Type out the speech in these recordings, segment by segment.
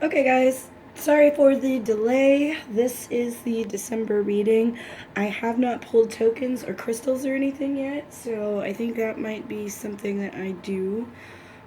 Okay, guys, sorry for the delay. This is the December reading. I have not pulled tokens or crystals or anything yet, so I think that might be something that I do.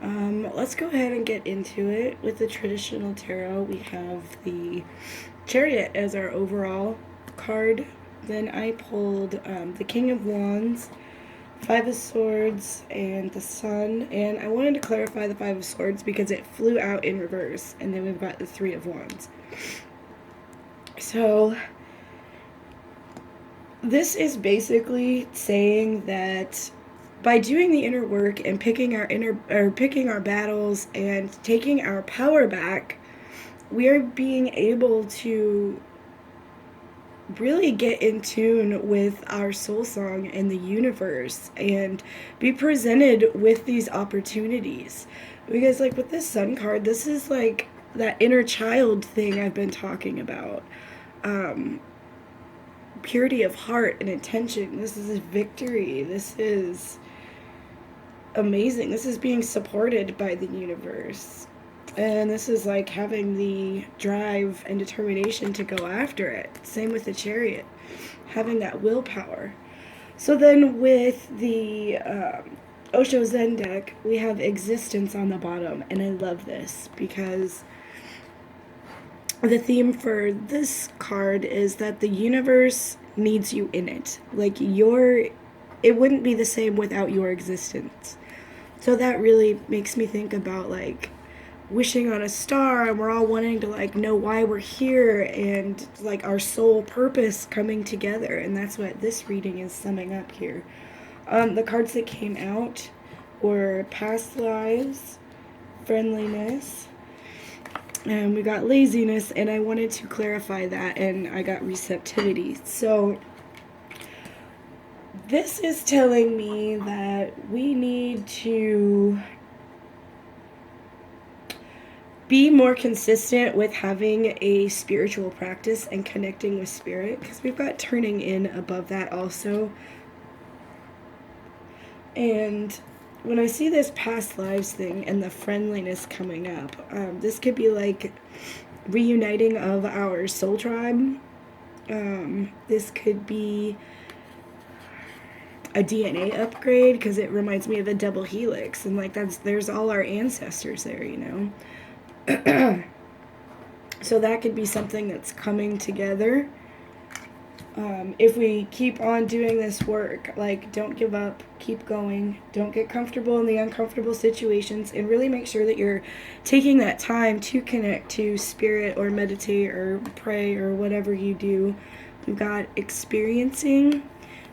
Let's go ahead and get into it. With the traditional tarot, we have the Chariot as our overall card. Then I pulled the King of Wands, Five of Swords, and the Sun. And I wanted to clarify the Five of Swords because it flew out in reverse. And then we've got the Three of Wands. So this is basically saying that by doing the inner work and picking our battles and taking our power back, we are being able to really get in tune with our soul song and the universe and be presented with these opportunities. Because, like, with this Sun card, this is like that inner child thing I've been talking about. Purity of heart and intention. This is victory. This is amazing. This is being supported by the universe. And this is like having the drive and determination to go after it. Same with the Chariot, having that willpower. So then with the Osho Zen deck, we have existence on the bottom. And I love this because the theme for this card is that the universe needs you in it. Like, it wouldn't be the same without your existence. So that really makes me think about, like, wishing on a star, and we're all wanting to, like, know why we're here and, like, our soul purpose coming together. And that's what this reading is summing up here. The cards that came out were past lives, friendliness, and we got laziness, and I wanted to clarify that, and I got receptivity. So this is telling me that we need to be more consistent with having a spiritual practice and connecting with spirit, because we've got turning in above that also. And when I see this past lives thing and the friendliness coming up, this could be like reuniting of our soul tribe. This could be a DNA upgrade because it reminds me of a double helix, and like there's all our ancestors there, you know. So that could be something that's coming together. If we keep on doing this work, like, don't give up, keep going, don't get comfortable in the uncomfortable situations, and really make sure that you're taking that time to connect to spirit or meditate or pray or whatever you do. We've got experiencing.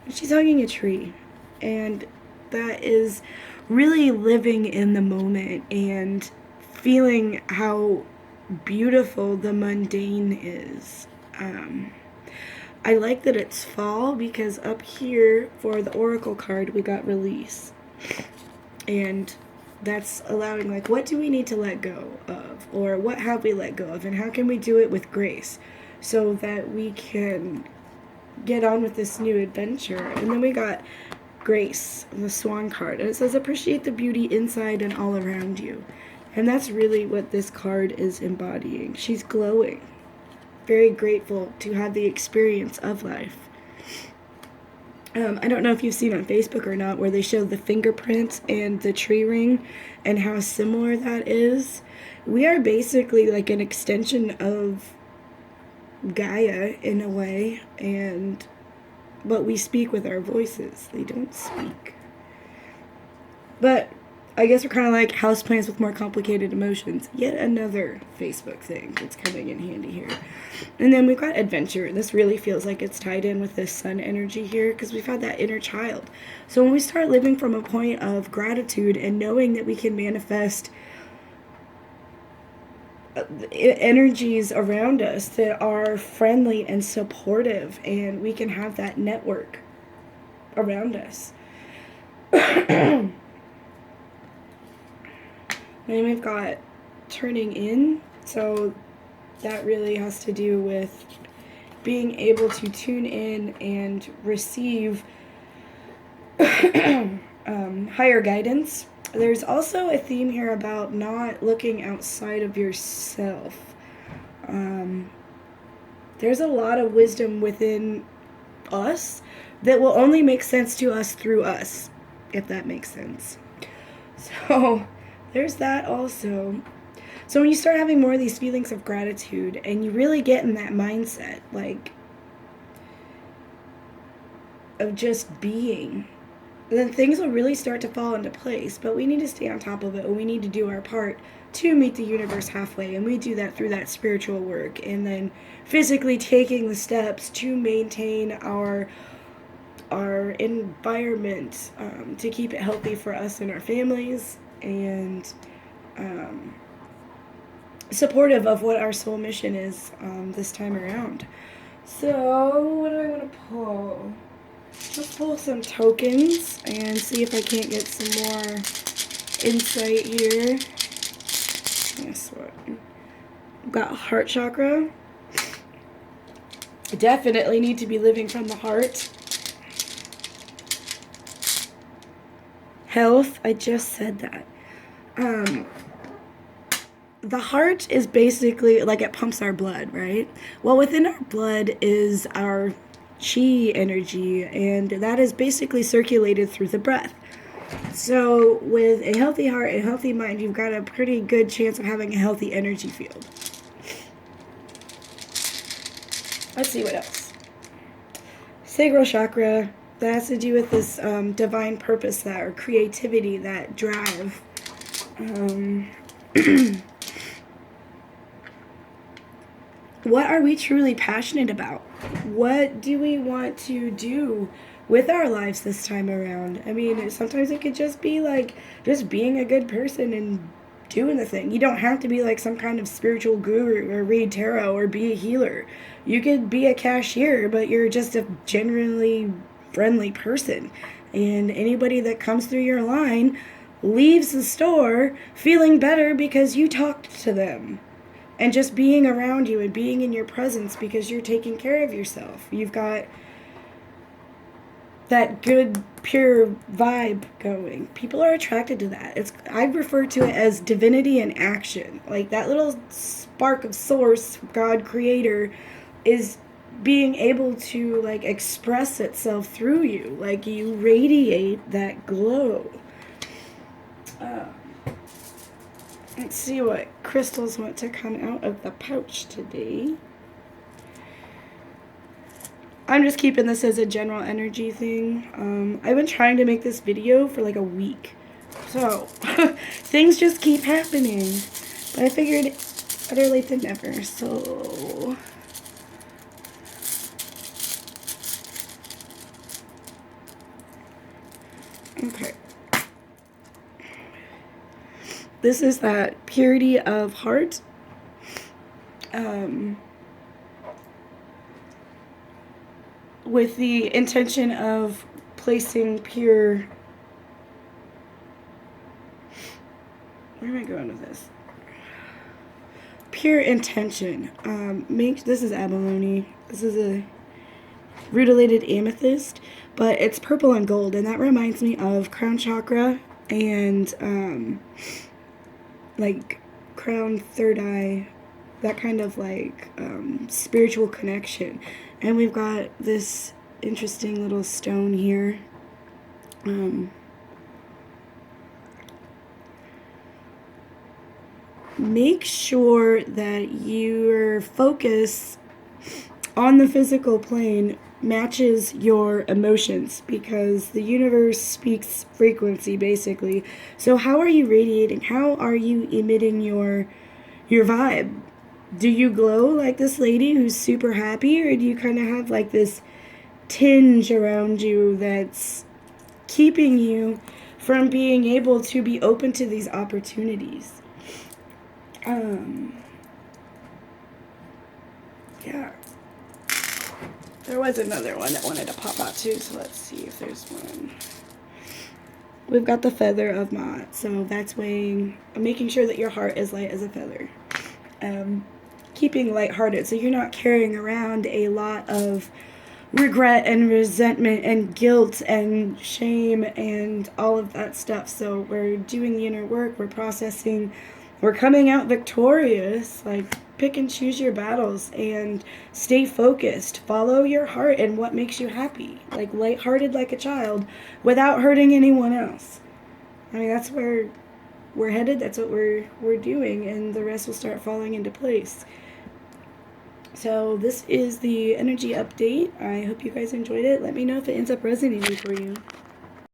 She's hugging a tree, and that is really living in the moment and feeling how beautiful the mundane is. I like that it's fall because up here for the Oracle card we got release. And that's allowing, like, what do we need to let go of? Or what have we let go of? And how can we do it with grace so that we can get on with this new adventure? And then we got grace, the Swan card. And it says appreciate the beauty inside and all around you. And that's really what this card is embodying. She's glowing. Very grateful to have the experience of life. I don't know if you've seen on Facebook or not where they show the fingerprints and the tree ring and how similar that is. We are basically like an extension of Gaia in a way, but we speak with our voices. They don't speak. But I guess we're kind of like houseplants with more complicated emotions. Yet another Facebook thing that's coming in handy here. And then we've got adventure. This really feels like it's tied in with this sun energy here because we've had that inner child. So when we start living from a point of gratitude and knowing that we can manifest energies around us that are friendly and supportive, and we can have that network around us. Then we've got turning in, so that really has to do with being able to tune in and receive higher guidance There's also a theme here about not looking outside of yourself. Um, there's a lot of wisdom within us that will only make sense to us through us, if that makes sense. So there's that also. So when you start having more of these feelings of gratitude and you really get in that mindset, like, of just being, then things will really start to fall into place. But we need to stay on top of it, and we need to do our part to meet the universe halfway, and we do that through that spiritual work, and then physically taking the steps to maintain our environment, to keep it healthy for us and our families, and supportive of what our soul mission is, this time around. So what do I want to pull? Let's pull some tokens and see if I can't get some more insight here. Guess what? We've got heart chakra. Definitely need to be living from the heart. Health, I just said that. The heart is basically like it pumps our blood, right? Well, within our blood is our chi energy, and that is basically circulated through the breath. So with a healthy heart and healthy mind, you've got a pretty good chance of having a healthy energy field. Let's see what else. Sacral chakra, that has to do with this divine purpose, that, or creativity, that drive. What are we truly passionate about? What do we want to do with our lives this time around? I mean, sometimes it could just be like just being a good person and doing the thing. You don't have to be like some kind of spiritual guru or read tarot or be a healer. You could be a cashier, but you're just a genuinely friendly person. And anybody that comes through your line leaves the store feeling better because you talked to them. And just being around you and being in your presence because you're taking care of yourself. You've got that good, pure vibe going. People are attracted to that. I refer to it as divinity in action. Like that little spark of source, God, creator, is being able to like express itself through you. Like you radiate that glow. Let's see what crystals want to come out of the pouch today. I'm just keeping this as a general energy thing. I've been trying to make this video for like a week. So, things just keep happening. But I figured better late than never, so... Okay. This is that purity of heart. With the intention of placing pure... Where am I going with this? Pure intention. This is abalone. This is a rutilated amethyst, but it's purple and gold, and that reminds me of crown chakra and like crown, third eye, that kind of like spiritual connection. And we've got this interesting little stone here. Make sure that your focus on the physical plane matches your emotions, because the universe speaks frequency basically. So how are you radiating? How are you emitting your vibe? Do you glow like this lady who's super happy, or do you kind of have like this tinge around you that's keeping you from being able to be open to these opportunities? Yeah. There was another one that wanted to pop out too, so let's see if there's one. We've got the feather of Ma'at, so that's making sure that your heart is light as a feather. Keeping lighthearted, so you're not carrying around a lot of regret and resentment and guilt and shame and all of that stuff. So we're doing the inner work, we're processing, we're coming out victorious. Like, pick and choose your battles and stay focused. Follow your heart and what makes you happy. Like, lighthearted like a child without hurting anyone else. I mean, that's where we're headed. That's what we're doing, and the rest will start falling into place. So this is the energy update. I hope you guys enjoyed it. Let me know if it ends up resonating for you.